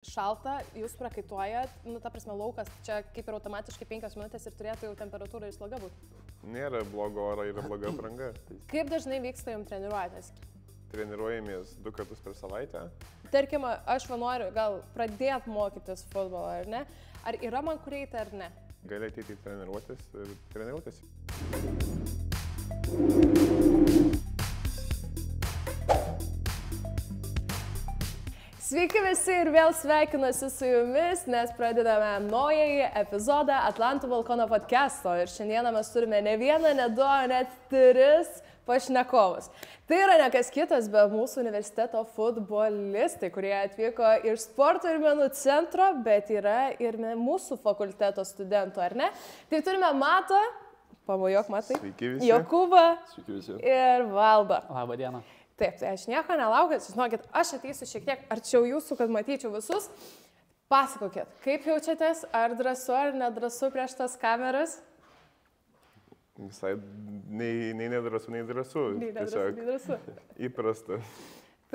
šalta, jūs prakaituojat, nu, ta prasme, laukas, čia kaip ir automatiškai 5 minutės ir turėtų jau temperatūra ir sloga būti. Nėra blogo oro, yra bloga apranga. Kaip dažnai vyksta jums treniruotės? Treniruojamės 2 kartus per savaitę. Tarkim, aš noriu gal pradėti mokytis futbolą, ar ne? Ar yra man kur eiti, ar ne? Gali ateiti į treniruotės ir treniruotės. Sveiki visi ir vėl sveikinuosi su jumis, nes pradedame naująjį epizodą Atlantų balkono podcast'o ir šiandieną mes turime ne vieną, ne 2, net 3 pašnekovus. Tai yra ne kas kitas, be mūsų universiteto futbolistai, kurie atvyko iš sporto ir menų centro, bet yra ir mūsų fakulteto studentų, ar ne? Tai turime Matą, pamojok Matai, Sveiki visi. Jokūbą Sveiki visi. ir Valdą. Labą dieną. Taip, tai aš nieko nelaukiu, žinokit, aš ateisiu šiek tiek arčiau jūsų, kad matyčiau visus. Pasakokit, kaip jaučiatės, ar drąsu, ar nedrąsu prieš tas kameras? Visai nei nedrąsu, nei drąsu. Nei nedrąsu, Tiesiog nei drąsu. įprasta.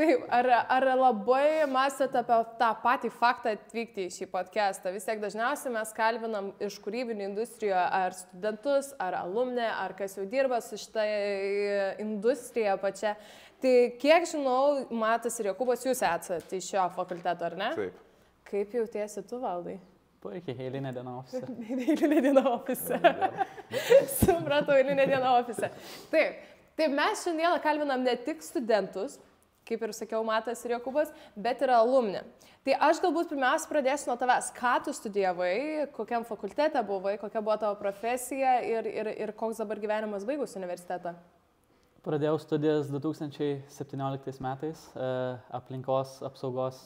Taip, ar labai mąstote apie tą patį faktą atvykti į šį podcastą? Vis tiek dažniausiai mes kalbinam iš kūrybinių industrijų ar studentus, ar alumne, ar kas jau dirba su šitą industriją pačia. Tai kiek žinau, Matas ir Jokūbas, jūs esate iš šio fakulteto, ar ne? Taip. Kaip jautiesi tu, Valdai? Puikiai, eilinė diena ofise. Eilinė diena ofise. Supratau, eilinė diena ofise. Taip, mes šiandieną kalbinam ne tik studentus, kaip ir sakiau, Matas ir Jokūbas, bet ir alumni. Tai aš galbūt pirmiausia pradėsiu nuo tavęs. Ką tu studijavai, kokiam fakultete buvai, kokia buvo tavo profesija ir koks dabar gyvenimas baigus universitetą? Pradėjau studijas 2017 metais aplinkos apsaugos.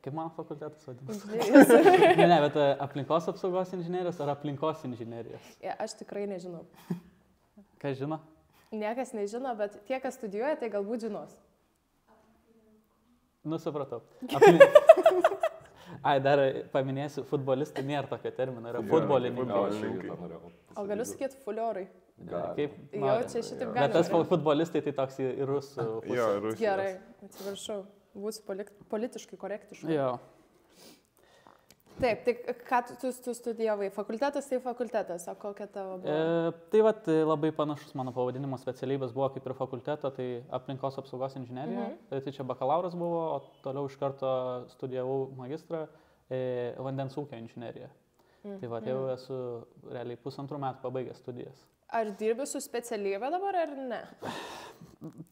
Kaip mano fakultetas vadinasi? Ne, bet aplinkos apsaugos inžinierijos ar aplinkos inžinierijos? Ja, aš tikrai nežinau. Kas žino? Niekas nežino, bet tie, kas studijuoja, tai galbūt žinos. Supratau. Dar paminėsiu, futbolistai nėra tokio termino, yra futbolininkai. O galiu sakyti fuliorai? Kaip? Jo, čia šitaip galima. Bet tas futbolistai tai toks į rusų pusę. Jo, Rusijos. Gerai, atsiprašau, būsiu politiškai korektiškai. Jo. Taip, tai ką tu studijavai? Fakultetas tai fakultetas, o kokia tavo buvo? Tai vat labai panašus mano pavadinimo specialybės buvo kaip ir fakulteto, tai aplinkos apsaugos inžinerija. Tai čia bakalauras buvo, o toliau iš karto studijavau magistrą vandens ūkio inžineriją. Tai vat jau esu realiai 1,5 metų pabaigęs studijas. Ar dirbi su specialybė dabar ar ne?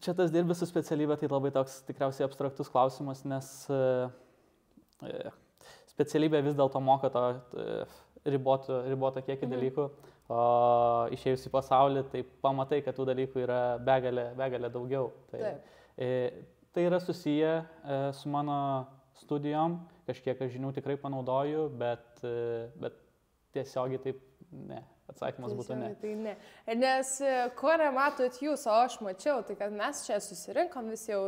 Čia tas dirbi su specialybė, tai labai toks tikriausiai abstraktus klausimas, nes specialybė vis dėlto moka to ribotą kiekį dalykų, o išėjus į pasaulį, tai pamatai, kad tų dalykų yra begalė daugiau. Tai yra susiję su mano studijom, kažkiek žinių tikrai panaudoju, bet tiesiogiai taip ne. Atsakymas būtų ne. Tai ne. Nes ko nematot jūs, o aš mačiau, tai kad mes čia susirinkom, visi jau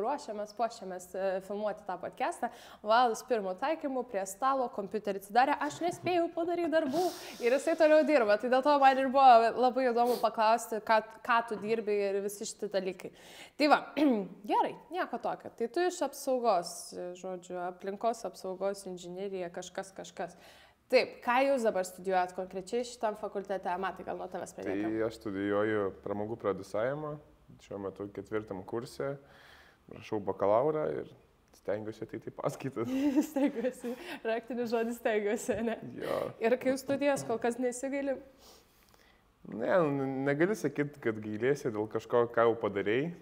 puošiamės filmuoti tą podcastą. Valdas pirmo taikymu prie stalo, kompiuterį atsidarė, aš nespėjau padaryti darbų ir jisai toliau dirba. Tai dėl to man ir buvo labai įdomu paklausti, ką tu dirbi ir visi šitie dalykai. Tai va, gerai, nieko tokio. Tai tu iš apsaugos, žodžiu, aplinkos apsaugos inžinerija, kažkas. Taip, ką jūs dabar studijuojat konkrečiai šitam fakultete? Matai, gal nuo tavęs pradėkime. Tai aš studijuoju pramogų prodiusavimą, šiuo metu 4 kurse, rašau bakalaurą ir stengiuosi ateiti į paskaitas. Stengiuosi, raktinis žodis stengiuosi, ne? Jo. Ir kai jūs studijas kol kas nesigaili? Ne, negali sakyti, kad gailėsi dėl kažko, ką jau padarėjai.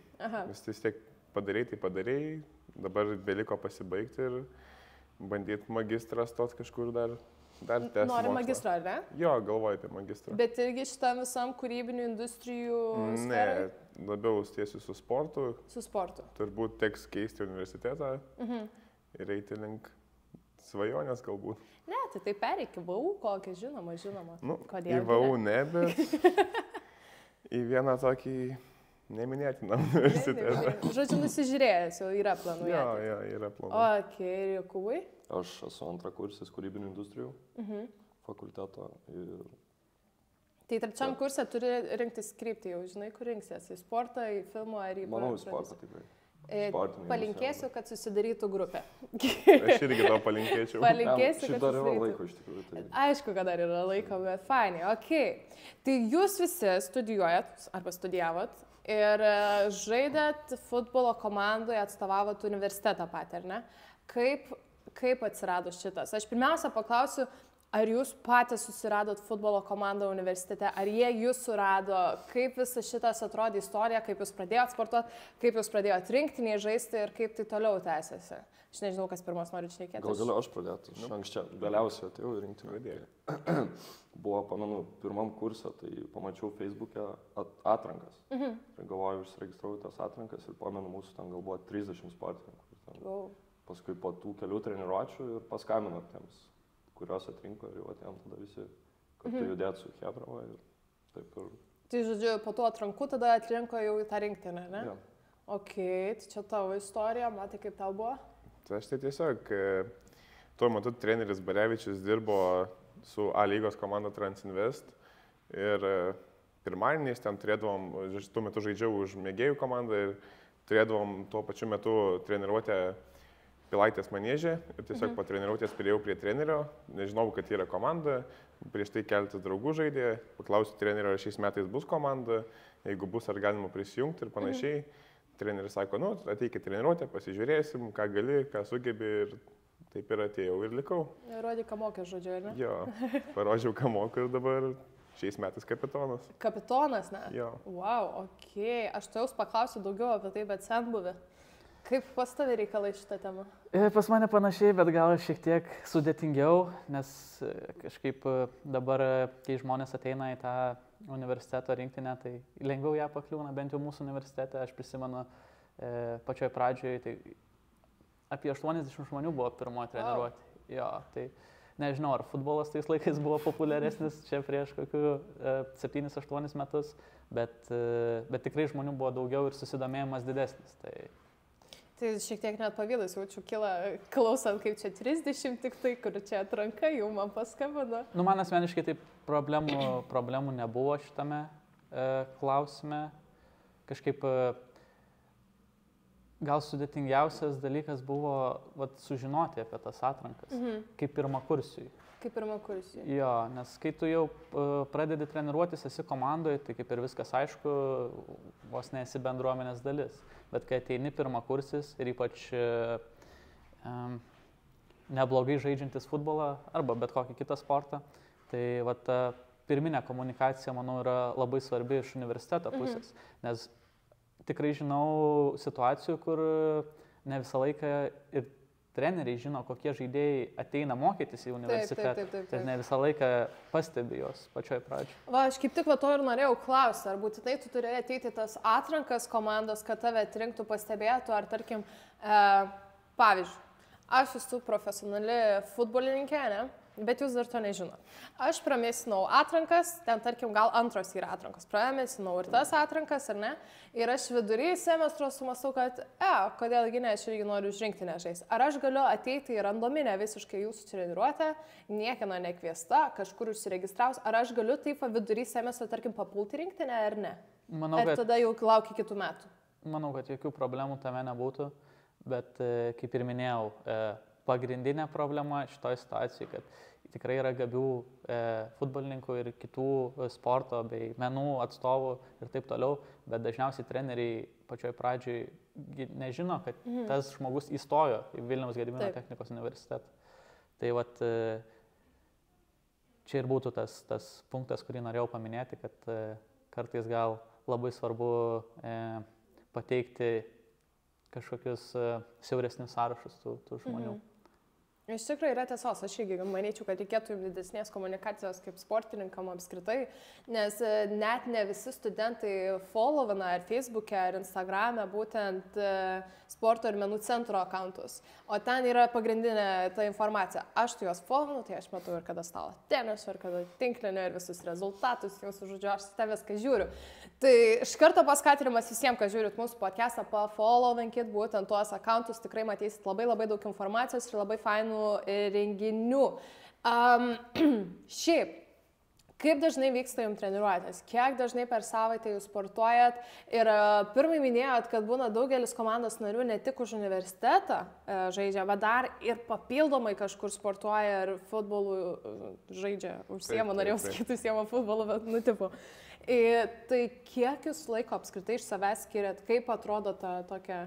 Vis tiek padarėjai, tai padarėjai. Dabar beliko pasibaigti ir bandyti magistrą stot kažkur dar tęsti. Nori magistrą, ar ne? Jo, galvoju apie magistrą. Bet irgi šitam visam kūrybinių industrijų sferai? Ne, labiau tiesiu su sportu. Su sportu. Turbūt teks keisti universitetą ir eiti link svajonės galbūt. Ne, tai pereik į VU kokią, žinoma. Kodėl? Į VU ne, bet į vieną tokį neminėtiną universitetą. Žodžiu, nusižiūrėjęs, jau yra planų. Jo, yra planų. Ok, ir Jokūbai? Aš esu antrakursis kūrybinių industrijų fakulteto. Tai trečiam kurse turi rinktis kryptį, jau žinai, kur rinksies, į sportą, į filmą ar į... Manau, į sportą tikrai. Palinkėsiu, kad susidarytų grupė. Aš irgi to palinkėčiau. Palinkėsiu, kad dar yra laiko iš tikrųjų. Tai... Aišku, kad dar yra laiko, bet fainai. Okay. Tai jūs visi studijuojat arba studijavot ir žaidėt futbolo komandoje, atstovavot universitetą patį, ar ne? Kaip atsirado šitas? Aš pirmiausia paklausiu, ar jūs patys susiradot futbolo komandą universitete, ar jie jūs surado, kaip visas šitas atrodė istorija, kaip jūs pradėjot sportuoti, kaip jūs pradėjot rinktinėje žaisti ir kaip tai toliau tęsiasi. Aš nežinau, kas pirmas nori šnekėti. Gal galiu aš pradėti, anksčiau, galiausiai atėjau į rinktinę. Buvo, pamenu, pirmam kursą, tai pamačiau Facebook'e atrankas. Ir galvoju, užsiregistravau tas atrankas ir pamenu, mūsų ten gal buvo 30 sportininkų. Paskui po tų kelių treniruočių ir paskambino tiems, kurios atrinko ir jau atėjom tada visi kartu judėti su Hebrava ir taip ir... Tai žodžiu, po tų atrankų tada atrinko jau į tą rinktinę, ne? Ja. Ok, tai čia tavo istorija, matai kaip tau buvo? Tai aš tai tiesiog, tuo metu treneris Barevičius dirbo su A lygos komanda Transinvest ir pirmadieniais ten turėdavom, tuo metu žaidžiau už mėgėjų komandą ir turėdavom tuo pačiu metu treniruotę Pilaitės manėžė ir tiesiog po treniruotės priėjau prie trenerio, nežinau, kad yra komanda, prieš tai keletas draugų žaidė, paklausiu trenerio, ar šiais metais bus komanda, jeigu bus, ar galima prisijungti ir panašiai. Treneris sako, ateikit treniruotę, pasižiūrėsim, ką gali, ką sugebi ir taip ir atėjau ir likau. Rodė, ką mokė, žodžiu, ne? Jo, parodžiau, ką moku ir dabar šiais metais kapitonas. Kapitonas, ne? Jo. Wow, ok, aš tai jūs paklausiu daugiau apie tai, bet senbuvė. Kaip pas tavai reikalai šitą temą? Pas mane panašiai, bet gal šiek tiek sudėtingiau, nes kažkaip dabar, kai žmonės ateina į tą universiteto rinktinę, tai lengviau ją pakliūna, bent jau mūsų universitete. Aš prisimenu pačioj pradžioje, tai apie 80 žmonių buvo pirmoji treniruotė. Wow. Jo, tai nežinau, ar futbolas tais laikais buvo populiaresnis čia prieš kokių 7-8 metus, bet tikrai žmonių buvo daugiau ir susidomėjimas didesnis. Tai šiek tiek net pavydas jaučiu, kyla klausant, kaip čia 30 tik tai, kur čia atranka jau man paskambino. Man asmeniškai tai problemų nebuvo šitame klausime. Kažkaip gal sudėtingiausias dalykas buvo sužinoti apie tas atrankas, kaip pirmakursiui. Kaip pirmakursiui. Jo, nes kai tu jau pradedi treniruotis, esi komandoje, tai kaip ir viskas aišku, vos nesi bendruomenės dalis. Bet kai ateini pirmakursis ir ypač neblogai žaidžiantis futbolą arba bet kokį kitą sportą, tai ta pirminė komunikacija, manau, yra labai svarbi iš universiteto pusės. Nes tikrai žinau situacijų, kur ne visą laiką ir treneriai žino, kokie žaidėjai ateina mokytis į universitetą. Taip. Ir ne visą laiką pastebi jos pačioj pradžioj. Aš kaip tik to ir norėjau klausti, ar būtinai tu turėjai ateiti tas atrankas komandos, kad tave atrinktų, pastebėtų, ar tarkim, pavyzdžiui, aš esu profesionali futbolininkė, ne? Bet jūs dar to nežinot. Aš pramėsinau atrankas, ten tarkim gal antros yra atrankos, pramėsinau ir tas atrankas, ar ne? Ir aš vidury semestro sumastau, kad, kodėlgi ne, aš irgi noriu užrinkti nežais. Ar aš galiu ateiti į randominę visiškai jūsų treniruotę, niekieno nekviesta, kažkur užsiregistravus, ar aš galiu taip vidury semestro, tarkim, papulti rinktinę, ar ne? Manau, kad tada jau laukia kitų metų. Manau, kad jokių problemų tame nebūtų, bet kaip ir minėjau, pagrindinė problema šitoje situacijoje, kad tikrai yra gabių futbolininkų ir kitų sporto bei menų atstovų ir taip toliau, bet dažniausiai treneriai pačioj pradžioj nežino, kad tas žmogus įstojo į Vilniaus Gedimino technikos universitetą. Tai čia ir būtų tas punktas, kurį norėjau paminėti, kad kartais gal labai svarbu pateikti kažkokius siauresnius sąrašus tų žmonių. Iš tikrųjų yra tiesos, aš irgi manyčiau, kad reikėtų didesnės komunikacijos kaip sportininkam apskritai, nes net ne visi studentai followina ar Facebook'e, ar Instagram'e būtent sporto ir menų centro akauntus, o ten yra pagrindinė ta informacija. Aš tu juos followinu, tai aš matau ir kada stalo teniso, ir kada tinklinio, ir visus rezultatus, jūsų žodžiu, aš tą viską žiūriu. Tai iš karto paskatinimas visiems, kad žiūrit mūsų podcastą, pafollowinkit būtent tuos akauntus, tikrai matysit labai daug informacijos ir labai fainų renginių. Šiaip, Kaip dažnai vyksta jums treniruotės? Kiek dažnai per savaitę jūs sportuojat? Ir pirmai minėjot, kad būna daugelis komandos narių ne tik už universitetą žaidžia, bet dar ir papildomai kažkur sportuoja ir futbolų žaidžia. Užsiema, norėjau sakyti, užsiema futbolu, bet nutipu. Tai kiek jūs laiko apskritai iš savęs skiriat? Kaip atrodo ta tokia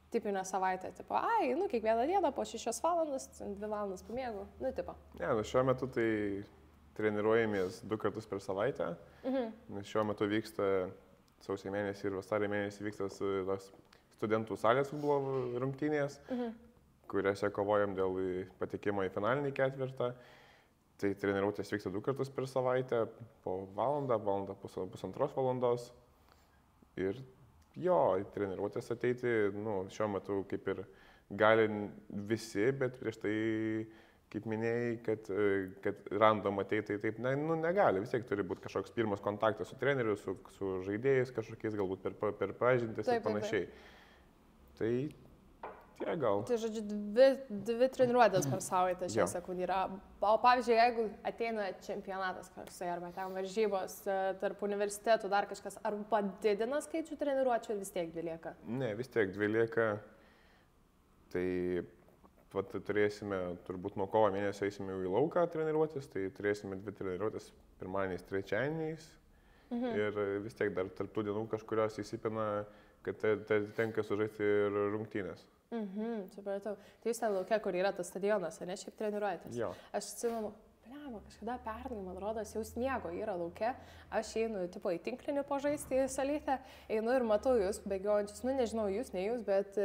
tipinė savaitė? Tipo, kiekvieną dieną po 6 valandas, 2 valandas pamiegu. Tipo. Ne, šiuo metu tai treniruojamės 2 kartus per savaitę, nes šiuo metu vyksta sausio mėnesį ir vasarį mėnesį vyksta studentų salės futbolo rungtynės, kuriuose kovojam dėl patekimo į finalinį ketvirtą. Tai treniruotės vyksta 2 kartus per savaitę, po valandą, pusantros valandos. Ir treniruotės ateiti, šiuo metu kaip ir gali visi, bet prieš tai kaip minėjai, kad random ateiti, taip negali. Vis tiek turi būti kažkoks pirmas kontaktas su treneriu, su žaidėjais kažkokiais, galbūt per pažintis ir panašiai. Tai tiek gal. Tai žodžiu, 2 treniruotės per savaitę šią sekundę yra. O pavyzdžiui, jeigu ateina čempionatas kažkoksai, arba ten varžybos tarp universitetų, dar kažkas, ar padidina skaičių treniruočių, vis tiek 2 lieka? Ne, vis tiek 2 lieka. Tai turėsime, turbūt nuo kovo mėnesio eisime į lauką treniruotis, tai turėsime 2 treniruotis pirmadieniais, trečiadieniais. Ir vis tiek dar tarp tų dienų kažkurios įsipina, kad tenka sužaisti ir rungtynės. Supratau. Tai jūs ten laukia, kur yra tas stadionas, ne šiaip treniruojatės? Jo. Aš atsimenu, kažkada pernai, man rodos, jau sniego yra laukia, aš einu tipo į tinklinį pažaisti į salytę, einu ir matau jūs bėgiojančius, nežinau jūs, ne jūs, bet,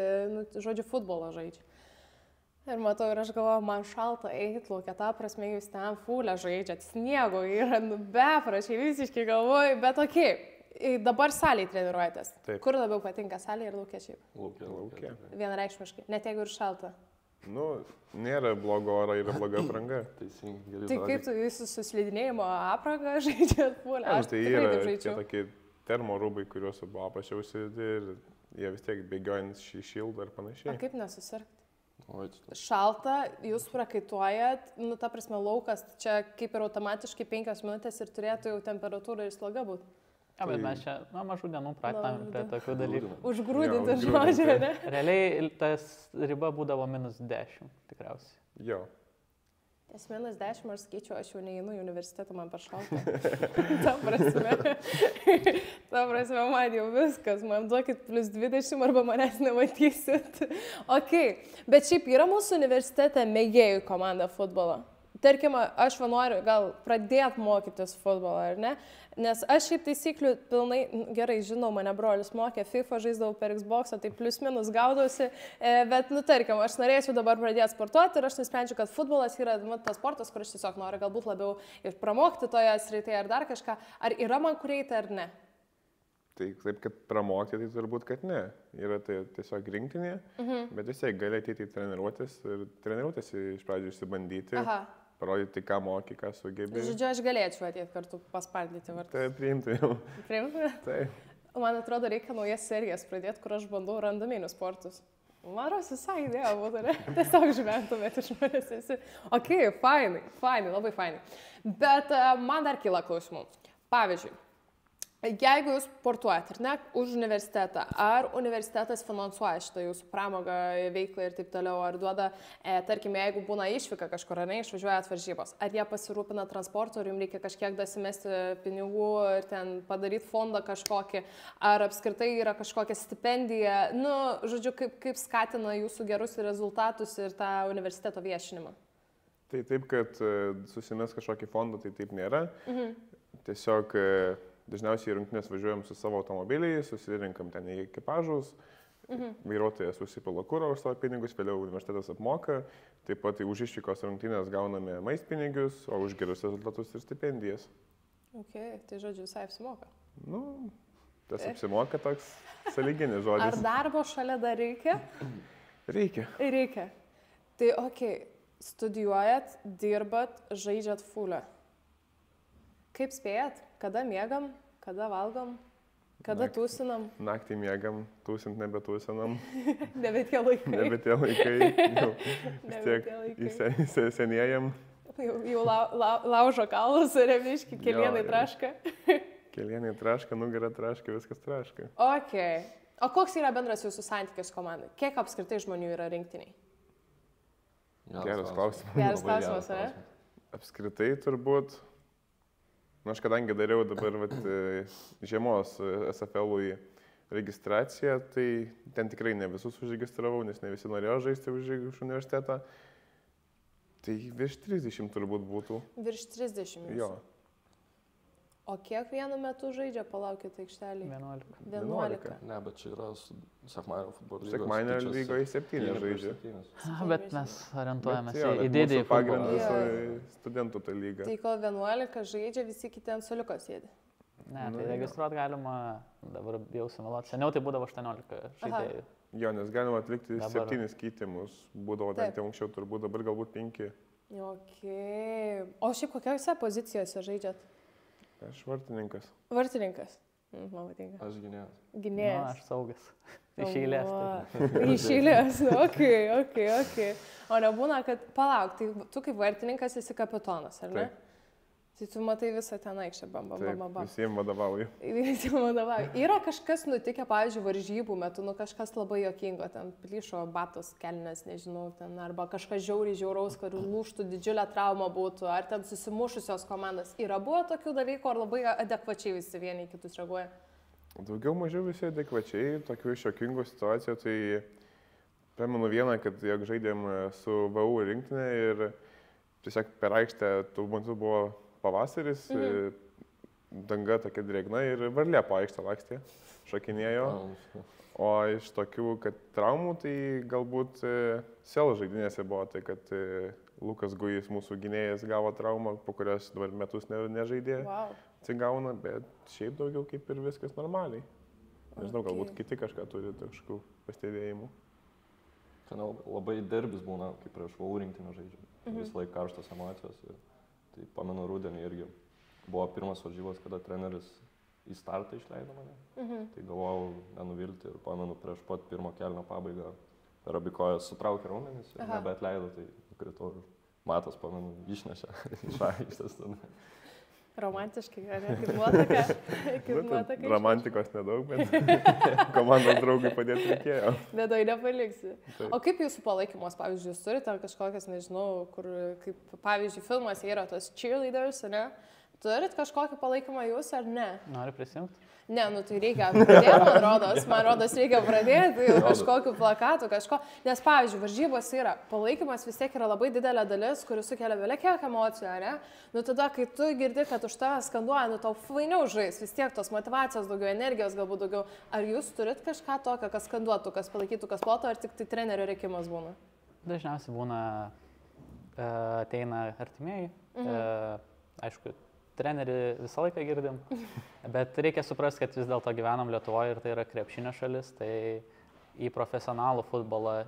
žodžiu, futbolo žaidžia. Ir matau, ir aš galvoju, man šalta eiti laukia, ta prasme, jūs ten fulę žaidžiat, sniego yra, beprašiai, visiškai galvoju, bet dabar salėje treniruojatės. Taip. Kur labiau patinka, salėje ir laukia šiaip? Laukia. Vienareikšmiškai, net jeigu ir šalta. Nėra blogo oro, yra bloga apranga. Teisingai. Tai kaip tu jūsų suslidinėjimo aprangą žaidžiat fulę? Aš tai tikrai taip yra žaidžiu. Tokie termorūbai, kuriuos buvo apašiausi ir jie vis tiek bėgiojant šildą ir panašiai. O kaip nesusirgti? Šalta, jūs prakaituojat, ta prasme laukas, čia kaip ir automatiškai 5 minutės ir turėtų jau temperatūra ir sloga būti. Ja, bet mes čia mažų dienų pratiname prie tokių dalykų. Užgrūdinti žodžią, ne? Realiai tas riba būdavo -10 tikriausiai. Jo. Tas -10 aš skaičiu, aš jau neinu į universitetą, man per šalta. Ta prasme, man jau viskas, man duokit +20 arba manęs nematysit. Bet šiaip yra mūsų universitete mėgėjų komanda futbolo. Tarkim, aš noriu gal pradėti mokytis futbolą, ar ne? Nes aš šiaip taisyklių pilnai, gerai žinau, mane brolis mokė, FIFA žaisdavau per Xbox'ą, tai plius-minus gaudausi, bet, tarkim, aš norėčiau dabar pradėti sportuoti ir aš nusprendžiu, kad futbolas yra tas sportas, kur aš tiesiog noriu galbūt labiau ir pramokti toje srityje ar dar kažką. Ar yra man kur eiti ar ne? Tai taip, kad pramokti, tai turbūt, kad ne. Yra tai tiesiog rinktinė, bet vis tiek gali ateiti į treniruotis ir treniruotis iš pradžių išsibandyti. Parodyti, ką moki, ką sugebi. Žodžiu, aš galėčiau ateiti kartu paspardyti vartus. Tai priimti jau. Priimti? Taip. Man atrodo, reikia naujas serijas pradėti, kur aš bandau randaminius sportus. Man atrodo, visai idėja būtų, ne? Tiesiog žvengtumėt iš manęs visi. Fainai, labai fainai. Bet man dar kyla klausimų. Pavyzdžiui, jeigu jūs sportuojat, ar ne, už universitetą, ar universitetas finansuoja šitą jūsų pramogą, veiklą ir taip toliau, ar duoda, tarkim, jeigu būna išvyka kažkur, ar ne, išvažiuojat varžybos, ar jie pasirūpina transportu, ar jums reikia kažkiek dasimesti pinigų ir ten padaryti fondą kažkokį, ar apskritai yra kažkokia stipendija, žodžiu, kaip skatina jūsų gerus rezultatus ir tą universiteto viešinimą? Tai taip, kad susimės kažkokį fondą, tai taip nėra. Tiesiog dažniausiai į rungtynes važiuojam su savo automobiliais, susirinkam ten į ekipažus, vairuotojas susipila kuro už savo pinigus, vėliau universitetas apmoka, taip pat už išvykos rungtynės gauname maistpinigius, o už gerus rezultatus ir stipendijas. Tai žodžiu, visai apsimoka. Tas apsimoka toks sąlyginis žodis. Ar darbo šalia dar reikia? Reikia. Tai studijuojat, dirbat, žaidžiat fulę. Kaip spėjat? Kada miegam, kada valgom, kada tūsinam? Naktį miegam, tūsint nebetūsinam. Nebe tie laikai. Vis tiek senėjam. Jau laužo kalus, remiški, kelienai traška. Kelienai traška, nugarą traška, viskas traška. Ok. O koks yra bendras jūsų santykis komandai? Kiek apskritai žmonių yra rinktiniai? Geras klausimas. Geras klausimas, ne? Apskritai turbūt, aš kadangi dariau dabar žiemos SFL-ui registraciją, tai ten tikrai ne visus užregistravau, nes ne visi norėjo žaisti už universitetą. Tai virš 30 turbūt būtų. Virš 30 jūsų? Jo. O kiek vienu metu žaidžia, palaukit aikštelį? 11. Ne, bet čia yra sekmadienio futbolo lygos. Sekmadienio lygoje 7 žaidžia. Bet mes orientuojamės į didįjį pagrindus studentų tą lygą. Tai kol 11 žaidžia, visi kiti ant suoliuko sėdi. Ne, tai registruoti galima, dabar jau sumeluoti. Seniau tai būdavo 18 žaidėjų. Jo, nes galima atlikti 7 keitimus, būdavo bent jau anksčiau, turbūt dabar galbūt 5. Ok. O šiaip kokiose pozicijose žaidžiat? Aš vartininkas. Vartininkas. Man patinka. Aš gynėjas. Gynėjas. Na, aš saugas. Iš eilės. Iš eilės, ok. O nebūna, kad palauk, tai tu kaip vartininkas esi kapitonas, ar ne? Taip. Tai tu matai visą ten aikštę, bam. Visiems vadovauju. Yra kažkas nutikę, pavyzdžiui, varžybų metu, kažkas labai juokingo, ten plyšo batos kelnes, nežinau, ten, arba kažkas žiauraus, kad lūžtų didžiulę traumą būtų, ar ten susimušusios komandos. Yra buvo tokių dalykų, ar labai adekvačiai visi vieni kitus reaguoja? Daugiau mažiau visi adekvačiai, tokių šiokingų situacijų, tai pamenu vieną, kad jog žaidėm su VU rinktinė ir tiesiog per aikštę tų metų buvo pavasaris, danga tokia drėgna ir varlė po aikštę lakstė, šokinėjo. O iš tokių, kad traumų, tai galbūt SEL žaidynėse buvo tai, kad Lukas Gujis, mūsų gynėjas, gavo traumą, po kurios dabar metus nežaidė, atsigauna, bet šiaip daugiau kaip ir viskas normaliai. Nežinau, galbūt kiti kažką turi kažkokių pastebėjimų. Labai derbis būna, kaip prieš VU rinktinę žaidžia. Vis laik karštos emocijos. Tai pamenu rudenį irgi buvo pirmas varžybos, kada treneris į startą išleido mane. Tai galvojau nenuvilti ir pamenu prieš pat pirmo kėlinio pabaigą per abi kojas sutraukė raumenis ir nebeatleido, tai nukritau. Matas, pamenu, išnešė iš aikštės. Romantiškai, ne? Kaip nuotaka. Romantikos nedaug, bet komandos draugai padėti reikėjo. Bėdoj nepaliksi. O kaip jūsų palaikymas, pavyzdžiui, jūs turite kažkokias, nežinau, kur, kaip pavyzdžiui, filmuose yra tos cheerleaders, ne? Turit kažkokį palaikymą jūs ar ne? Nori prisijungti? Ne, tai reikia pradėti, man rodos, reikia pradėti kažkokiu plakatu, kažko. Nes, pavyzdžiui, varžybos yra, palaikymas vis tiek yra labai didelė dalis, kuri sukelia vėliau kiek emocijų, ne? Tada, kai tu girdi, kad už tave skanduoja, tau fainiau žais, vis tiek tos motivacijos daugiau, energijos galbūt daugiau. Ar jūs turit kažką tokio, kas skanduotų, kas palaikytų, kas ploto, ar tik tai trenerio reikimas būna? Dažniausiai būna, ateina artimieji, aišku, trenerį visą laiką girdim, bet reikia suprasti, kad vis dėlto gyvenam Lietuvoje ir tai yra krepšinio šalis, tai į profesionalų futbolą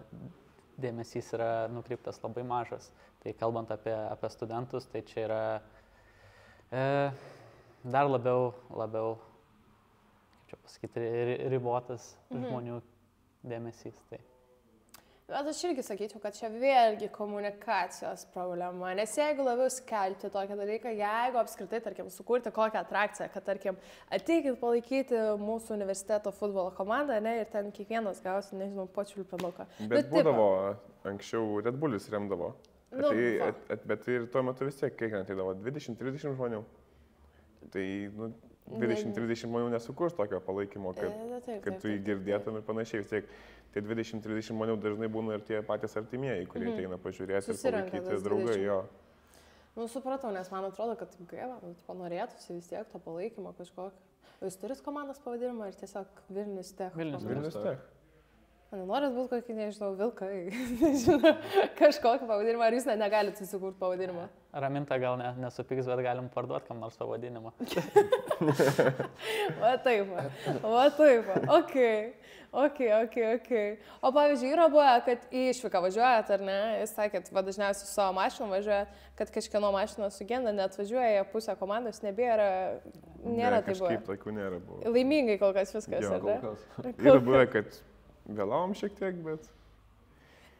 dėmesys yra nukreiptas labai mažas. Tai kalbant apie studentus, tai čia yra dar labiau, kaip čia pasakyti, ribotas žmonių dėmesys. Tai. Bet aš irgi sakyčiau, kad čia vėlgi komunikacijos problema, nes jeigu labiau skelbti tokią dalyką, jeigu apskritai, tarkim, sukurti kokią atrakciją, kad, tarkim, ateikit palaikyti mūsų universiteto futbolo komandą, ne, ir ten kiekvienas gausi, nežinau, po čiulpinuką. Bet būdavo, anksčiau Red Bullis remdavo, bet ir tuo metu vis tiek kiek ateidavo 20-30 žmonių. Tai, 20-30 žmonių nesukurs tokio palaikymo, kad tu jį girdėtum ir panašiai. Vis tiek tie 20-30 žmonių dažnai būna ir tie patys artimieji, kurie ateina pažiūrėti ir palaikyti draugai jo. Supratau, nes man atrodo, kad taip gaila, panorėtųsi vis tiek to palaikymo kažkokio. O jūs turit komandos pavadinimą ir tiesiog Vilnius Tech? Vilnius Tech. Norit būti kokį, nežinau, vilkai, nežinau, kažkokį pavadinimą, ar jūs negalite susikurti pavadinimą? Raminta gal nesupyks, bet galim parduoti kam nors pavadinimą. Va taip. Ok. O pavyzdžiui, yra buvę, kad į išvyką važiuojat, ar ne? Jūs sakėt, dažniausiai su savo mašinom važiuojat, kad kažkieno mašina sugenda, net važiuoja, pusę komandos nebėra, nėra taip buvę. Kažkaip tokių nėra buvę. Laimingai kol kas viskas, ar ne? Yra buvę, kad vėlavom šiek tiek, bet...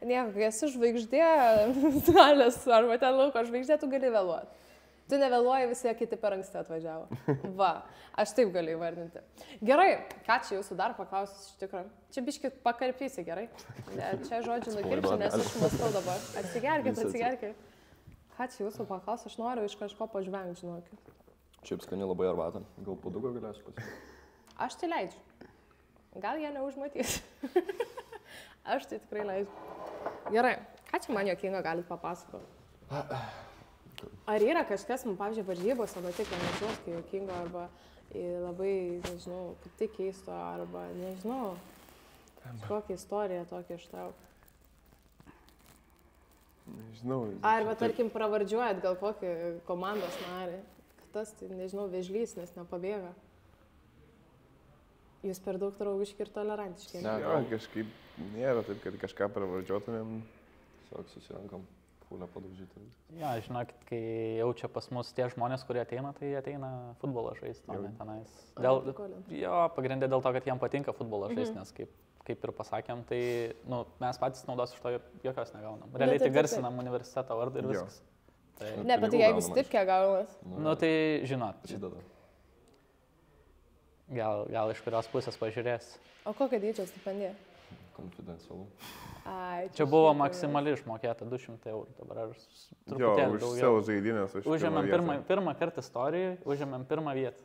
Nieko, kai esi žvaigždė, salės arba ten lauko žvaigždė, tu gali vėluoti. Tu nevėluoji, visi kiti per anksti atvažiavo. Va, aš taip galiu įvardinti. Gerai, ką čia jūsų dar paklausus iš tikrųjų? Čia biškit pakarpysi, gerai? Ne, čia žodžiu nukirpsiu, nes aš mąstau dabar. Atsigerkit. Ką čia jūsų paklausus, aš noriu iš kažko pažvengti, žinokit. Šiaip skani labai arbatą. Gal puduko galėsiu pasiimti? Aš tai leidžiu. Gal jie neužmatys. Aš tai tikrai leidžiu. Gerai, ką čia man juokinga galit papasakoti? Ar yra kažkas, man pavyzdžiui, varžybose, tik nežinau, kai juokingo, arba labai, nežinau, kaip tik keisto, arba, nežinau, kokią istoriją tokią ištrauk. Nežinau. Arba, tarkim, pravardžiuojat gal kokį komandos narį, kad tas, tai, nežinau, vėžlys, nes nepabėga. Jūs per daug draugiški ir tolerantiški. Ne, kažkaip nėra taip, kad kažką pravardžiuotumėm. Tiesiog susirenkam. Pūlę padaužyti. Ja, žinokit, kai jaučia pas mus tie žmonės, kurie ateina, tai ateina futbolą žaisti, o ne tenais. Pagrindė dėl to, kad jiem patinka futbolą žaisti, nes kaip ir pasakėm, tai mes patys naudos iš to jokios negaunam. Realiai tai garsinam universiteto vardą ir viskas. Tai... Ne, bet tai jeigu stipkę gaunas. Tai žinot. Gal iš kurios pusės pažiūrės. O kokia dydžio stipendija? Konfidencialu. Čia buvo maksimali išmokėta 200 eurų, dabar ar truputėlį daugiau. Už savo žaidynės. Užėmėm pirmą kartą istorijai, užėmėm pirmą vietą.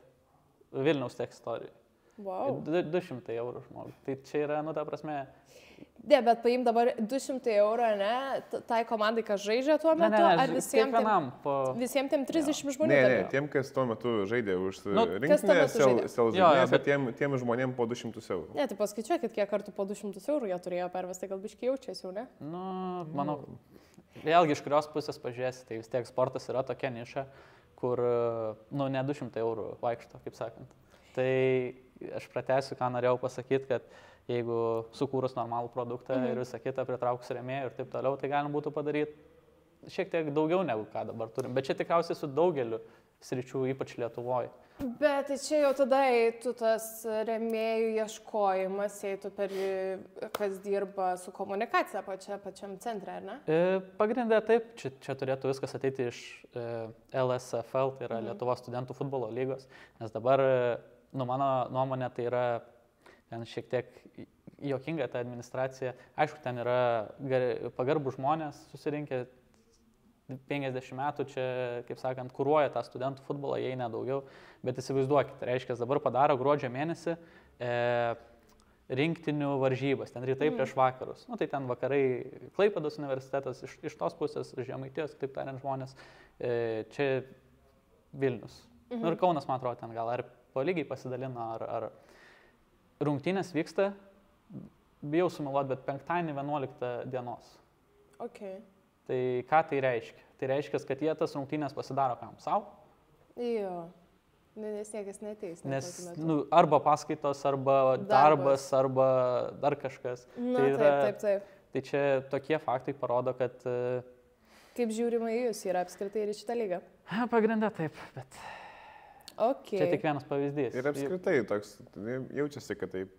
Vilniaus tech istorijai. Wow. 200 eurų žmogui. Tai čia yra, ta prasme... Ne, bet paim dabar 200 eurų, ne, tai komandai, kas žaidžia tuo metu, ar visiems tiem 30 žmonių? Ne, tiem, kas tuo metu žaidė už rinktinę, selžaidynės, tiem žmonėm po 200 eurų. Ne, tai paskaičiuokit, kiek kartų po 200 eurų jie turėjo pervesti, gal biškai jaučiasi jau, ne? Manau, vėlgi iš kurios pusės pažiūrėsi, tai vis tiek sportas yra tokia niša, kur, ne 200 eurų vaikšto, kaip sakant. Tai aš pratęsiu, ką norėjau pasakyti, kad jeigu sukūrus normalų produktą ir visą kitą pritraukus rėmėjų ir taip toliau, tai galim būtų padaryti šiek tiek daugiau negu ką dabar turim. Bet čia tikriausiai su daugeliu sričių, ypač Lietuvoje. Bet tai čia jau tada eitų tas rėmėjų ieškojimas, eitų per kas dirba su komunikacija pačiam centre, ar ne? Pagrindė taip, čia turėtų viskas ateiti iš LSFL, tai yra Lietuvos studentų futbolo lygos, nes dabar, mano nuomonė, tai yra ten šiek tiek juokinga ta administracija. Aišku, ten yra pagarbų žmonės susirinkę 50 metų, čia, kaip sakant, kuruoja tą studentų futbolą, jei ne daugiau. Bet įsivaizduokit, reiškia, dabar padaro gruodžio mėnesį rinktinių varžybas, ten rytai prieš vakarus. Tai ten vakarai Klaipėdos universitetas, iš tos pusės Žemaitijos, taip tariant, žmonės, čia Vilnius. Ir Kaunas, man atrodo, ten gal ar po lygiai pasidalina, ar rungtynės vyksta, bijau sumeluoti, bet penktadienį 11 dienos. Okay. Tai ką tai reiškia? Tai reiškia, kad jie tas rungtynės pasidaro kam? Sau? Jo, nes niekas neteis. Nes arba paskaitos, arba darbas, arba dar kažkas. Na, taip. Tai čia tokie faktai parodo, kad... Kaip žiūrima į jūs yra apskritai ir į šitą lygą? Pagrindę taip, bet... Okay. Čia tik vienas pavyzdys. Ir apskritai toks, jaučiasi, kad taip,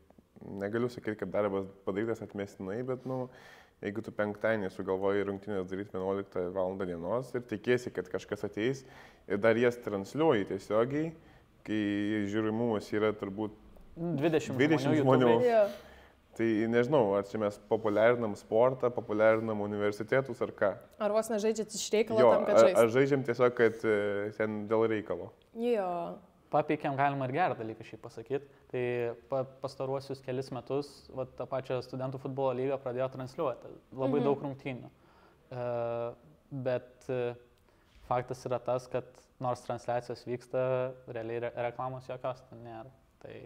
negaliu sakyti, kad darbas padarytas atmestinai, bet, jeigu tu penktadienį sugalvoji rungtynės daryti 11 val. Dienos ir tikėsi, kad kažkas ateis ir dar jas transliuoji tiesiogiai, kai žiūrimumas yra turbūt 20 žmonių. Tai nežinau, ar čia mes populiarinam sportą, populiarinam universitetus ar ką. Ar vos nežaidžiat iš reikalo tam, kad žaidžiat? Ar žaidžiam tiesiog, kad ten dėl reikalo. Jo. Papeikėm galima ir gerą dalyką šį pasakyti. Tai pastaruosius kelis metus tą pačią studentų futbolo lygą pradėjo transliuoti. Labai daug rungtynių. Bet faktas yra tas, kad nors transliacijos vyksta, realiai reklamos jokios ten nėra. Tai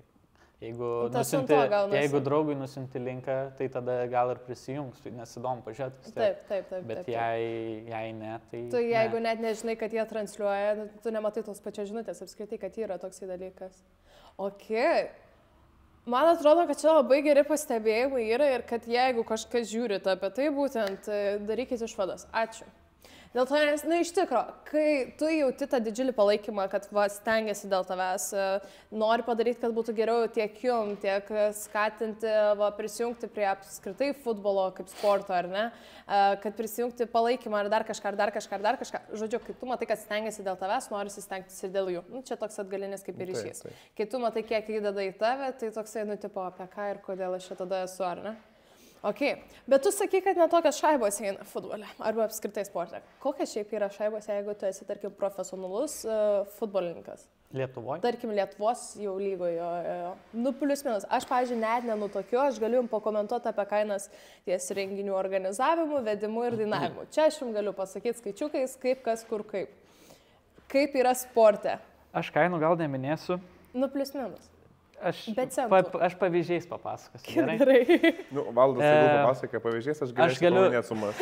jeigu draugui nusinti linką, tai tada gal ir prisijungs, nes įdomu pažiūrėti. Taip. Bet jei ne, tai... Tu jeigu net nežinai, kad jie transliuoja, tu nematai tos pačios žinutės apskritai, kad yra toksai dalykas. Ok. Man atrodo, kad čia labai geri pastebėjimai yra ir kad jeigu kažkas žiūrite apie tai, būtent darykit išvadas. Ačiū. Dėl to, nes, iš tikro, kai tu jauti tą didžiulį palaikymą, kad stengiasi dėl tavęs, nori padaryti, kad būtų geriau tiek jum, tiek skatinti, prisijungti prie apskritai futbolo kaip sporto, ar ne, kad prisijungti palaikymą ar dar kažką. Žodžiu, kai tu matai, kad stengiasi dėl tavęs, nori stengtis ir dėl jų. Čia toks atgalinis kaip ir ryšys. Kai tu matai, kiek įdeda į tave, tai toksai, tipo, apie ką ir kodėl aš čia tada esu, ar ne? Ok, bet tu sakai, kad ne tokios šaibos eina futbole arba apskritai sporte. Kokios šiaip yra šaibos, jeigu tu esi, tarkim, profesionalus futbolininkas? Lietuvoje? Tarkim, Lietuvos jau lygoje. Plius minus. Aš, pavyzdžiui, net nenutokiu, aš galiu jums pakomentuoti apie kainas ties renginių organizavimu, vedimu ir dainavimu. Čia aš jums galiu pasakyti skaičiukais, kaip, kas, kur, kaip. Kaip yra sporte. Aš kainų gal neminėsiu. Plius minus. Aš pavyzdžiais papasakosiu. Gerai. Valdas, jeigu papasakoja pavyzdžiais, aš galiu net sumas.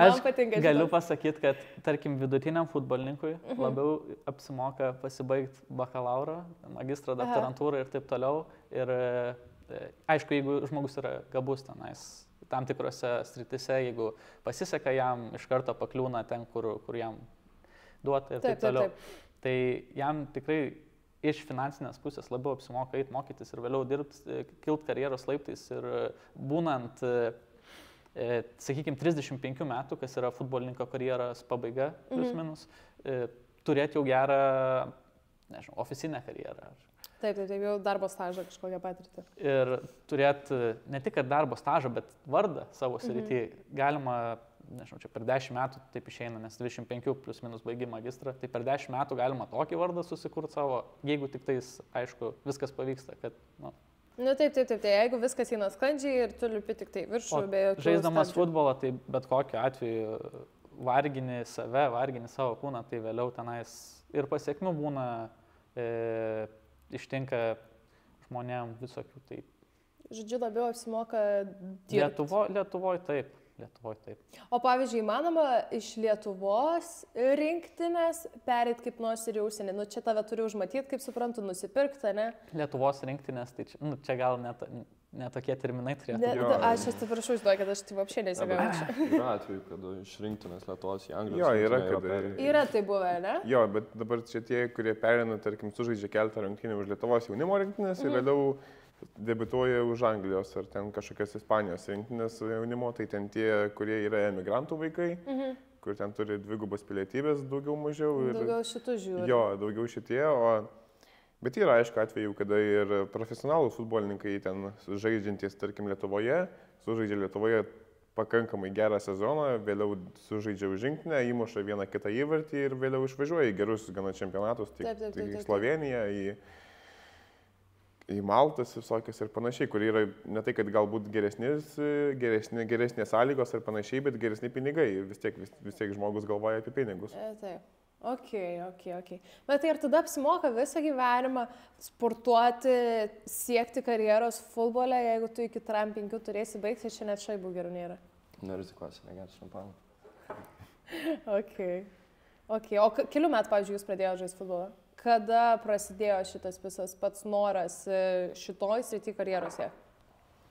Aš galiu pasakyti, kad, tarkim, vidutiniam futbolininkui labiau apsimoka pasibaigti bakalauro, magistrą, doktorantūrą ir taip toliau. Ir aišku, jeigu žmogus yra gabus tenais, tam tikrose sritise, jeigu pasiseka jam, iš karto pakliūna ten, kur jam duota ir taip toliau. Tai jam tikrai iš finansinės pusės labiau apsimoka eiti mokytis ir vėliau dirbti, kilti karjeros laiptais ir būnant, sakykime, 35 metų, kas yra futbolininko karjeros pabaiga, plius minus, turėti jau gerą, nežinau, oficinę karjerą. Taip, jau darbo stažą kažkokią patirtį. Ir turėti ne tik darbo stažą, bet vardą savo srity galima, nežinau, čia per 10 metų taip išeina, nes 25 plius minus baigi magistrą, tai per 10 metų galima tokį vardą susikurti savo, jeigu tik tais, aišku, viskas pavyksta, kad, taip, jeigu viskas eina sklandžiai ir tu lipi tik tai viršų, be jokių žaisdamas futbolą, tai bet kokiu atveju vargini save, vargini savo kūną, tai vėliau tenais ir pasiekmių būna, ištinka žmonėm visokių, tai. Žodžiu, labiau apsimoka dirbti. Lietuvoje taip. O pavyzdžiui, įmanoma iš Lietuvos rinktinės perėti kaip nors ir į užsienį? Čia tave turi užmatyti, kaip suprantu, nusipirkti, ne? Lietuvos rinktinės, tai čia gal ne tokie terminai turėtų. Aš atsiprašau, kad aš tai apšiai nesigavau. Yra atveju, kad iš rinktinės Lietuvos į Anglijos. Jo, yra, kad yra tai buvę, ne? Jo, bet dabar čia tie, kurie perėna, tarkim, sužaidžia keletą rungtynių už Lietuvos jaunimo rinktinės ir vėliau debiutuoja už Anglijos ar ten kažkokias Ispanijos rinktinės jaunimo, tai ten tie, kurie yra emigrantų vaikai, kur ten turi dvigubas pilietybės daugiau mažiau. Daugiau šitų žiūri. Jo, daugiau šitie, bet yra aišku atveju, kada ir profesionalų futbolininkai ten žaidžiantys, tarkim, Lietuvoje, sužaidžia Lietuvoje pakankamai gerą sezoną, vėliau sužaidžia už rinktinę, įmuša vieną kitą įvartį ir vėliau išvažiuoja į gerus gana čempionatus, tik į Sloveniją, į Maltas visokias ir panašiai, kur yra ne tai, kad galbūt geresnės sąlygos ir panašiai, bet geresni pinigai. Vis tiek žmogus galvoja apie pinigus. Taip. Ok. Bet tai ir tada apsimoka visą gyvenimą sportuoti, siekti karjeros futbole, jeigu tu iki 3-5 turėsi baigti, čia net šaibų gerų nėra. Nerizikuosi, negerti šampanų. Ok. O kelių metų, pavyzdžiui, jūs pradėjote žaisti futbolą? Kada prasidėjo šitas visas pats noras šitoj srity karjeros siekti?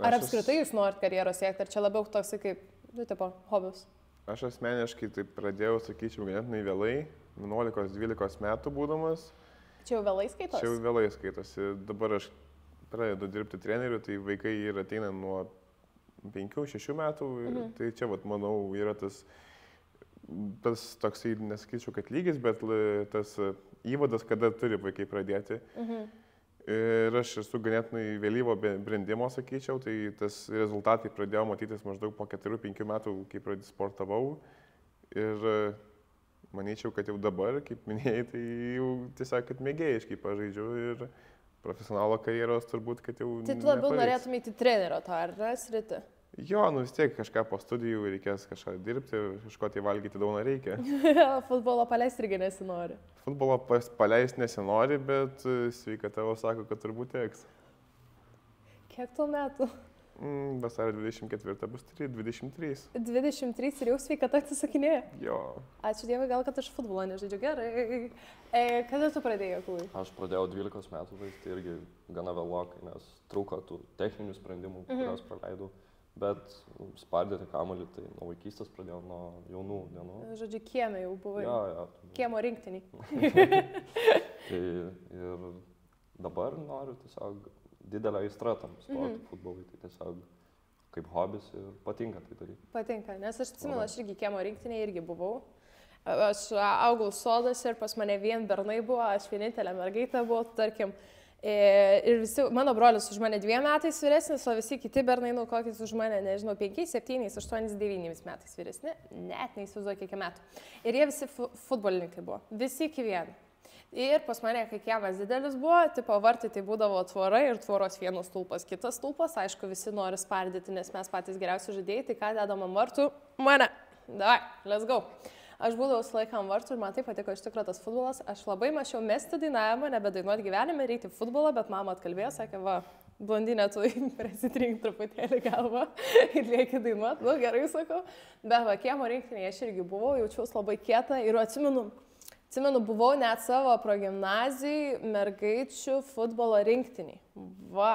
Ar apskritai jūs norit karjeros siekti, ar čia labiau toksai kaip, hobis? Aš asmeniškai tai pradėjau, sakyčiau, ganėtinai vėlai, 11-12 metų būdamas. Čia jau vėlai skaitosi? Čia jau vėlai skaitosi. Dabar aš pradedu dirbti treneriu, tai vaikai ir ateina nuo 5-6 metų, tai čia, manau, yra tas toksai, nesakyčiau, kad lygis, bet tas įvadas, kada turi vaikai pradėti. Ir aš esu ganėtinai vėlyvo brendimo, sakyčiau, tai tas rezultatai pradėjo matytis maždaug po 4-5 metų, kai sportavau. Ir manyčiau, kad jau dabar, kaip minėjai, tai jau tiesiog, kad mėgėjiškai pažaidžiu ir profesionalo karjeros turbūt, kad jau... Tai tu labiau norėtum įti trenerio to, ar ne, sritį? Jo, vis tiek kažką po studijų reikės kažką dirbti, kažko tai valgyti daug nereikia. Futbolo paleisti irgi nesinori. Futbolo paleisti nesinori, bet sveikata sako, kad turbūt teks. Kiek tau metų? Vasario 24 bus 23. 23 ir jau sveikata atsisakinėja? Jo. Ačiū Dievui, gal kad aš futbolą nežaidžiu gerai. Kada tu pradėjai, Jakubai? Aš pradėjau 12 metų žaisti irgi gana vėlokai, nes trūko tų techninių sprendimų, kuriuos praleidau. Bet spardyti kamuolį, tai nuo vaikystės pradėjau, nuo jaunų dienų. Žodžiu, kieme jau buvai. Ja. Kiemo rinktiniai. Tai ir dabar noriu tiesiog didelę aistrą tam sportui, futbolui, tai tiesiog kaip hobis ir patinka tai daryti. Patinka, nes aš atsimenu, aš irgi kiemo rinktinėje irgi buvau. Aš augau sodas ir pas mane vien bernai buvo, aš vienintelė mergaitė buvau, tarkim. Ir visi, mano brolis už mane 2 metais vyresnis, o visi kiti bernai, nu kokiais už mane, nežinau, 5, 7, 8, 9 metais vyresni, net neįsivaizduoju kiek metų. Ir jie visi futbolininkai buvo, visi iki vieno. Ir pas mane, kai kiemas didelis buvo, tipo vartai tai būdavo tvorai ir tvoros vienas stulpas, kitas stulpas, aišku, visi nori spardyti, nes mes patys geriausi žaidėjai, tai ką dedam ant vartų? Mane, davai, let's go. Aš būdavau su laikam vartų ir man taip patiko iš tikrųjų tas futbolas, aš labai mačiau mesti dainavimą, nebedainuoti gyvenime, reikti futbolą, bet mama atkalbėjo, sakė, va, blondinė, tu prasitrink truputėlį galvą ir lieki dainuoti, nu gerai sakau, bet va, kiemo rinktinėje aš irgi buvau, jaučiausi labai kietą ir atsimenu, buvau net savo progimnazijai mergaičių futbolo rinktiniai. Va,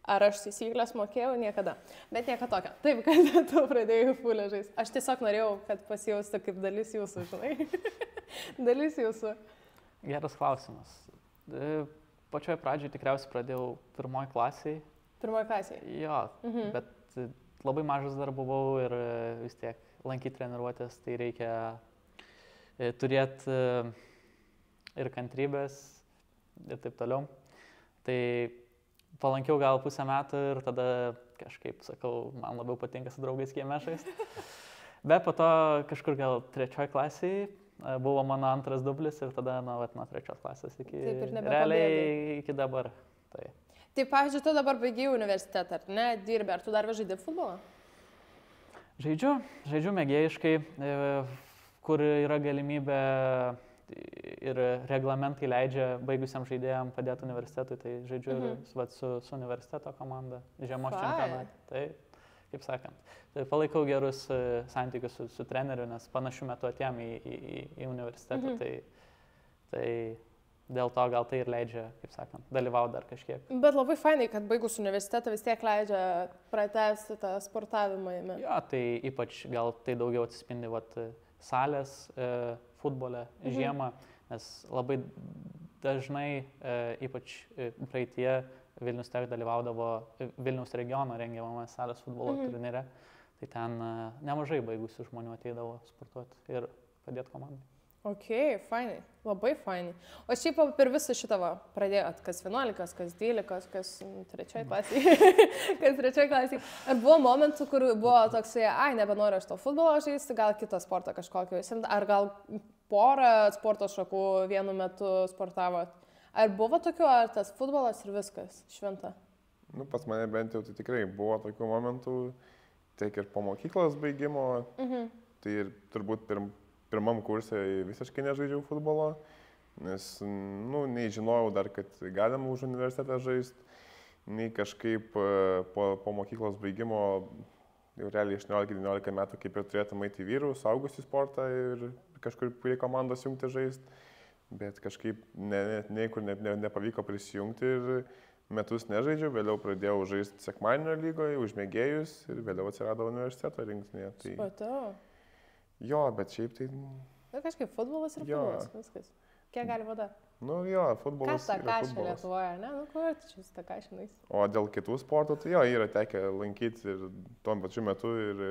ar aš taisyklės mokėjau? Niekada. Bet nieko tokio. Taip, kad tu pradėjai fulę žaisti. Aš tiesiog norėjau, kad pasijausti kaip dalis jūsų, žinai. Dalis jūsų. Geras klausimas. Pačioje pradžioje tikriausiai pradėjau 1 klasiai. 1 klasiai? Jo, bet labai mažas dar buvau ir vis tiek lankyti treniruotės, tai reikia turėti ir kantrybės ir taip toliau. Tai palankiau gal 1,5 metų ir tada kažkaip, sakau, man labiau patinka su draugais kieme žaisti. Bet po to kažkur gal 3 klasiai buvo mano 2 dublis ir tada nuo 3 klasės iki, realiai iki dabar. Tai, pavyzdžiui, tu dabar baigiai universitetą, ar ne, dirbi, ar tu dar žaidži futbolą? Žaidžiu mėgėjiškai, kur yra galimybė ir reglamentai leidžia baigusiam žaidėjam padėti universitetui, tai žaidžiu su universiteto komanda, žiemos čempionate. Tai, kaip sakant, tai palaikau gerus santykius su treneriu, nes panašiu metu atėjom į universitetą, tai dėl to gal tai ir leidžia, kaip sakant, dalyvauti dar kažkiek. Bet labai fainai, kad baigus universitetą vis tiek leidžia pratęsti tą sportavimą jame. Jo, tai ypač gal tai daugiau atsispindi salės futbole žiemą, nes labai dažnai, ypač praeitie, Vilnius Tech dalyvaudavo Vilniaus regiono rengiamame salės futbolo turnyre, tai ten nemažai baigusių žmonių ateidavo sportuoti ir padėti komandai. Ok, fainai, labai fainai. O šiaip per visą šitą pradėjot, kas 11, kas 12, kas 3 klasiai. Ar buvo momentų, kur buvo toksai, nebenoriu aš to futbolo žaisti, gal kitą sportą kažkokį, ar gal porą sporto šakų vienu metu sportavot? Ar buvo tokių, ar tas futbolas ir viskas šventa? Nu, pas mane bent jau tai tikrai buvo tokių momentų, tiek ir po mokyklos baigimo, tai ir turbūt pirmam kursė visiškai nežaidžiau futbolo, nes, nei žinojau dar, kad galima už universitetą žaisti, nei kažkaip po mokyklos baigimo, jau realiai 18-19 metų, kaip ir turėtum eiti į vyrų, suaugusių sportą ir kažkur prie komandos jungti žaisti, bet kažkaip niekur nepavyko prisijungti ir metus nežaidžiau, vėliau pradėjau žaisti sekmadienio lygoje, užmėgėjus ir vėliau atsirado universiteto rinktinėje. Supratau. Jo, bet šiaip tai... Na kažkaip futbolas ir futbolas, viskas. Kiek gali vada? Nu jo, futbolas yra futbolas. Kas tą kašę Lietuvoje, ne? Nu kur čia tą kašę nais? O dėl kitų sportų, tai jo, yra tekę lankyti ir tuo pačiu metu ir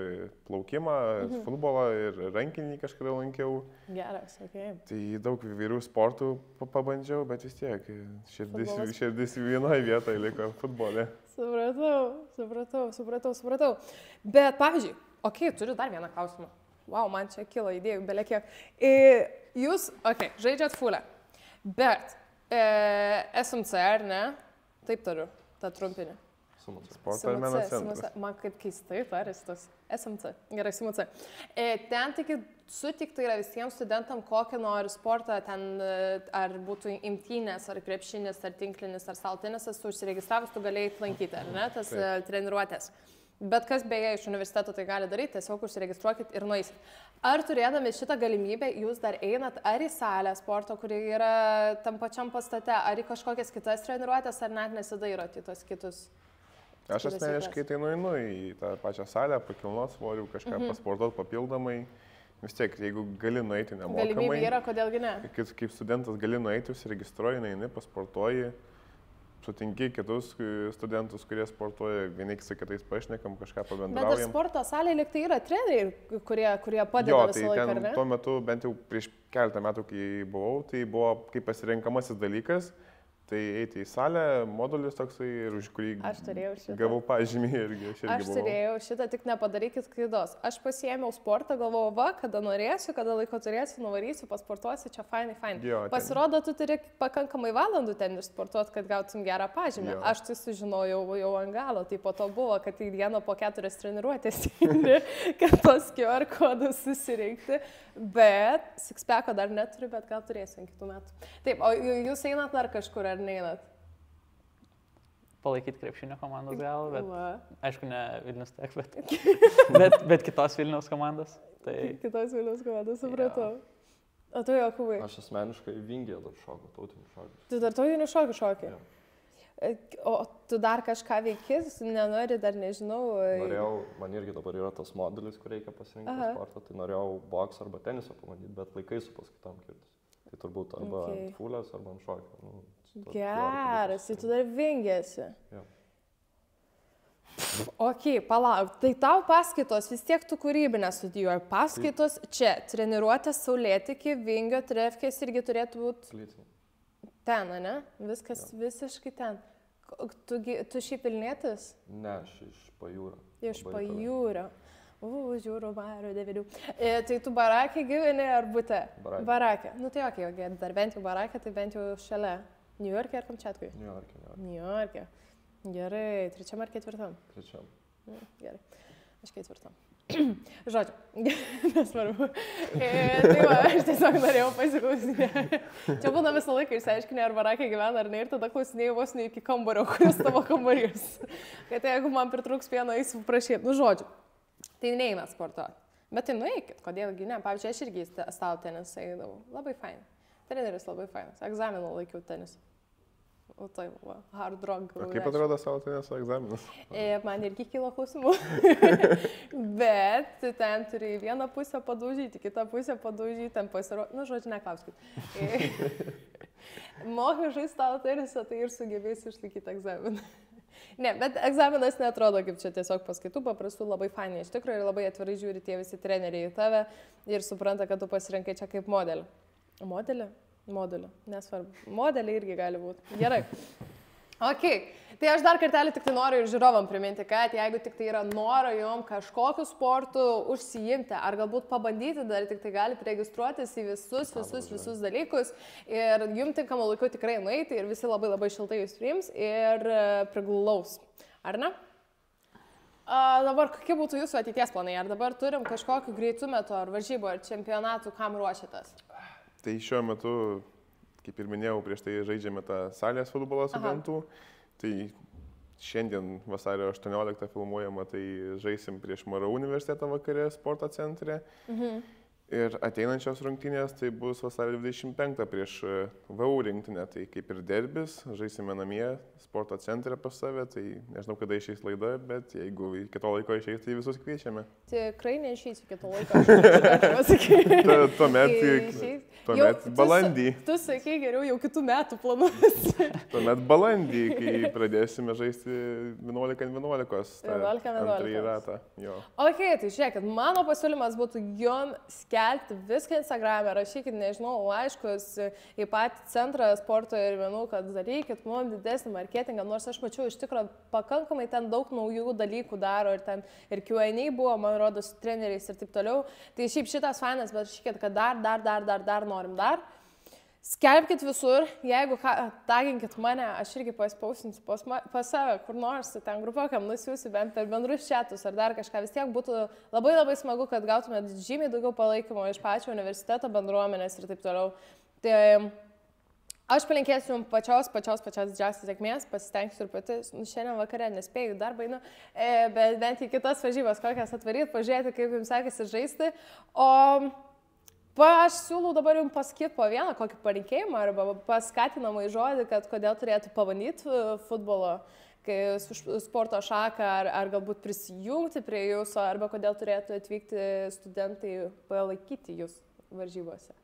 plaukimą, futbolą ir rankinį kažkada lankiau. Geras, okei. Tai daug įvairių sportų pabandžiau, bet vis tiek širdis vienoje vietoje liko futbole. Supratau. Bet pavyzdžiui, turiu dar vieną klausimą. Wow, man čia kilo idėjų, belekiek. Jūs, žaidžiat fulę, bet SMC, ar ne? Taip turiu, tą trumpinį. Sporto ir meno centras. Man kaip keistai taris tas SMC. Gerai, SMC. Ten sutikta yra visiems studentam, kokį nori sportą, ten ar būtų imtynės, ar krepšinis, ar tinklinis, ar saltinisas, užsiregistravus tu galėjai lankyti, ar ne, tas treniruotės. Bet kas beje iš universiteto tai gali daryti, tiesiog užsiregistruokit ir nueisit. Ar turėdami šitą galimybę jūs dar einat ar į salę sporto, kuri yra tam pačiam pastate, ar į kažkokias kitas treniruotės, ar net nesidairot į tos kitus Aš asmeniškai tai nueinu į tą pačią salę, pakilnot svorių, kažką pasportuoti papildomai. Vis tiek, jeigu gali nueiti nemokamai. Galimybė yra, kodėlgi ne. Kaip studentas gali nueiti, užsiregistruoji, nueini, pasportuoji, sutinki kitus studentus, kurie sportuoja, vieni su kitais pašnekam, kažką pabendraujam. Bet sporto salėje lyg tai yra treneriai, kurie padeda visą laiką, ar ne? Tuo metu, bent jau prieš keletą metų, kai buvau, tai buvo kaip pasirenkamasis dalykas. Tai eiti į salę, modulis toksai, ir už kurį gavau pažymį irgi. Aš turėjau šitą, tik nepadarykit klaidos. Aš pasiėmiau sportą, galvojau, va, kada norėsiu, kada laiko turėsiu, nuvarysiu, pasportuosiu, čia fainai. Jo, pasirodo, tu turi pakankamai valandų ten išsportuoti, kad gautum gerą pažymį. Jo. Aš tai sužinojau jau ant galo, tai po to buvo, kad į dieną po 4 treniruotės, kad tos QR kodus susirinkti. Bet sixpacko dar neturiu, bet gal turėsiu ant kitų metų. Taip, o jūs einat dar kažkur, ar neinat? Palaikyti krepšinio komandos gal, bet aišku, ne Vilnius Tech, bet kitos Vilniaus komandos. Tai... Kitos Vilniaus komandos, supratau. O tu, Jokūbai? Aš asmeniškai Vingėje dar šoku, tautinių šokių. Tu dar tautinių šokių šokį? O tu dar kažką veikis, nenori, dar nežinau. Norėjau, man irgi dabar yra tas modelis, kur reikia pasirinkti sportą, tai norėjau boksą arba tenisą pamatyti, bet laikai su paskaitom kirtis. Tai turbūt arba ant fulės, arba ant šokio. Geras, tai tu dar Vingėsi. Jo. Ok, palauk, tai tau paskaitos, vis tiek tu kūrybinę studijuoji. Paskaitos čia, treniruotės Saulėtekį, Vingio, Trefkės irgi turėtų būti... Ten, ne? Viskas visiškai ten. Tu šiaip Vilnietis? Ne, aš iš Pajūrio. Iš Pajūrio. Žiūriu, Vario 9. Tai tu barakė gyveni ar bute? Barakė. Nu tai okei, dar bent jau barakė, tai bent jau šalia. New York'e ar Kamčiatkui? New York'e. Gerai, 3 ar 4? 3. Gerai, aš 4. Žodžiu, nesvarbu. Tai va, aš tiesiog norėjau pasiklausinėti. Čia būna visą laiką išsiaiškinę, ar barakė gyvena ar ne, ir tada klausinėjau vos ne iki kambario, kuris tavo kambarys. Kad jeigu man pritruks pieno, eisiu prašyti. Nu, žodžiu, tai neina sportuoti. Bet tai nueikit, kodėlgi ne. Pavyzdžiui, aš irgi stalo tenisą eidavau. Labai fain. Treneris labai fainas. Egzaminų laikiau tenisą. O tai, va, hard rock. O kaip atrodo savo teniso egzaminas? Man irgi kilo klausimų. Bet ten turi vieną pusę padaužyti, kitą pusę padaužyti, ten pasirodyti. Nu, žodžiu, neklauskit. Mokai žaisti stalo tenisą, tai ir sugebėsi išlaikyti egzaminą. Ne, bet egzaminas neatrodo kaip čia tiesiog paskaitų, paprastų labai fainiai iš tikrųjų ir labai atvirai žiūri tie visi treneriai į tave ir supranta, kad tu pasirinkai čia kaip modelį. Modelį? Modulį, nesvarbu. Modelį irgi gali būti. Gerai. Ok, tai aš dar kartelį tik tai noriu ir žiūrovam priminti, kad jeigu tik tai yra noro jom kažkokiu sportu užsiimti, ar galbūt pabandyti, dar tik tai galite registruotis į visus dalykus ir jums tinkamą laiku tikrai nueiti ir visi labai labai šiltai jūs priims ir priglaus. Ar ne? Dabar kokie būtų jūsų ateities planai? Ar dabar turim kažkokiu greitų metu, ar varžybų, ar čempionatų, kam ruošiatės? Tai šiuo metu, kaip ir minėjau, prieš tai žaidžiame tą salės futbolą studentų. Tai šiandien vasario 18 filmuojama, tai žaisim prieš MRU universitetą vakare sporto centre. Ir ateinančios rungtynės tai bus vasario 25 prieš VU rinktinę, tai kaip ir derbis, žaisime namie sporto centre pas save, tai nežinau kada išeis laida, bet jeigu iki to laiko išeis, tai visus kviečiame. Tikrai neišeis iki to laiko, aš pasakyti. Tuomet balandį. Tu sakai geriau jau kitų metų planus. Tuomet balandį, kai pradėsime žaisti 11-11. 11-11. ratą. Ok, tai žiūrėkit, mano pasiūlymas būtų jom skelbti viską Instagram'e, rašykit, nežinau, laiškus į patį centrą sporto ir menų, kad darykit mums didesnį marketingą, nors aš mačiau iš tikrųjų pakankamai ten daug naujų dalykų daro ir ten ir Q&A buvo, man rodos, su treneriais ir taip toliau. Tai šiaip šitas fainas, bet rašykit, kad dar norim dar. Skelbkit visur, jeigu taginkit mane, aš irgi paspausinsiu pas save, kur nors, ten grupokiam nusiųsiu bent per bendrus čatus ar dar kažką. Vis tiek būtų labai labai smagu, kad gautumėt žymiai daugiau palaikymo iš pačio universiteto bendruomenės ir taip toliau. Tai aš palinkėsiu jums pačios didžiausios sėkmės, pasistengsiu ir pati, šiandien vakare nespėjau darbą, bet bent į kitas varžybas kokias atvaryti, pažiūrėti, kaip jums sekasi žaisti. Aš siūlau dabar jums pasakyti po vieną kokį palinkėjimą arba paskatinamą žodį, kad kodėl turėtų pabandyti futbolo, sporto šaką, ar galbūt prisijungti prie jūsų, arba kodėl turėtų atvykti studentai palaikyti jūs varžybose?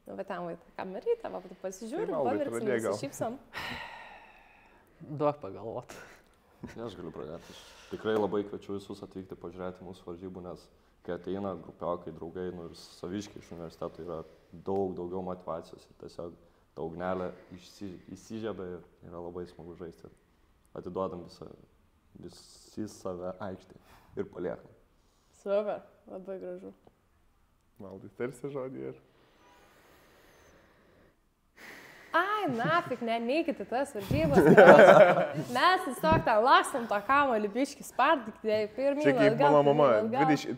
Nu, bet ten, kamerytą, pasižiūrim, pamirksim, sušypsam. Duok pagalvot. Aš galiu pradėti. Tikrai labai kviečiu visus atvykti pažiūrėti mūsų varžybų, nes kai ateina grupiokai, draugai, ir saviškiai iš universiteto yra daugiau motivacijos. Tiesiog ta ugnelė įsižiebia ir yra labai smagu žaisti. Atiduodam visi save aikštį ir paliekam. Super, labai gražu. Valdai, tarsi žodį ir... Ai, nafik, neikite tas varžybas. Mes tiesiog ten lakstam to kamuolį, biškį spardykite, pirmyn. Čia kaip mama,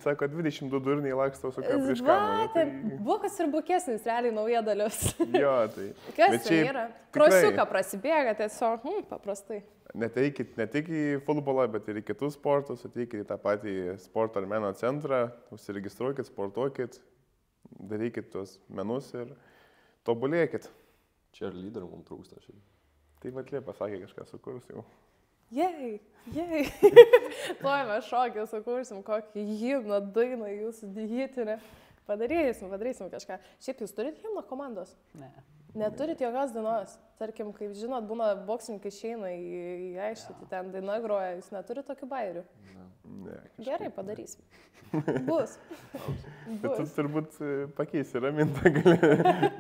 sako, 22 durniai laksto su prieš kamuolį. Tai... Bukas ir bukesnis, realiai nauja dalis. Jo, tai. Kas tai yra? Krosiuką prasibėga, tiesiog, paprastai. Neteikit ne tik į futbolą, bet ir į kitus sportus, ateikit į tą patį sporto ar meno centrą, užsiregistruokit, sportuokit, darykit tuos menus ir tobulėkit. Čia ir lyderių mums trūksta šiaip. Tai Vatlė pasakė kažką sukurs jau. Jei. Tuoj mes šokį sukursim, kokį himną, dainą jūsų hitinę. Padarysim kažką. Šiaip jūs turit himną komandos? Ne. Neturit jokios dainos. Tarkim, kaip žinot, būna boksininkai išeina į aikštę, tai ten daina groja. Jūs neturit tokių bairių? Ne. Gerai, padarysim. Bus. Bet tu turbūt pakeisi ramintą,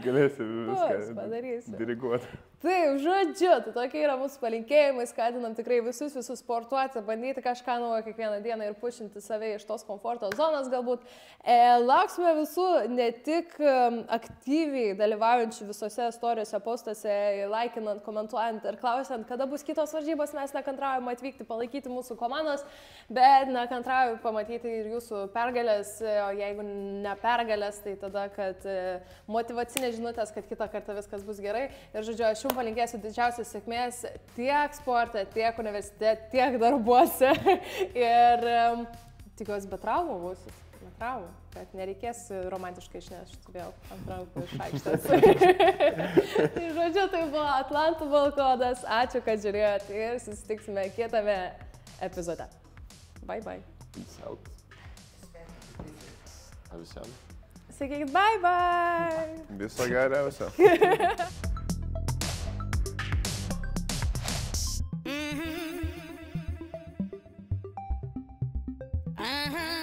galėsi viską diriguoti. Taip, žodžiu, tai tokie yra mūsų palinkėjimai, skatinam tikrai visus sportuoti, bandyti kažką naujo kiekvieną dieną ir pušinti save iš tos komforto zonos galbūt. Lauksime visų ne tik aktyviai dalyvaujančių visose istorijose, postuose, laikinant, komentuojant ir klausiant, kada bus kitos varžybos, mes nekantraujam atvykti, palaikyti mūsų komandos, bet nekantraujam pamatyti ir jūsų pergalės, o jeigu ne pergalės, tai tada, kad motyvacinės žinutės, kad kitą kartą viskas bus gerai. Ir žodžiu, aš jums palinkėsiu didžiausios sėkmės tiek sporte, tiek universitete, tiek darbuose. Ir tikiuosi be traumų būsit. Be traumų, kad nereikės romantiškai išnešti vėl ant rankų iš aikštės. Tai žodžiu, tai buvo Atlantų balkonas. Ačiū, kad žiūrėjote ir susitiksime kitame epizode. Bye bye. Peace out. Visiems. Sakykit bye bye. Viso geriausio. Uh-huh.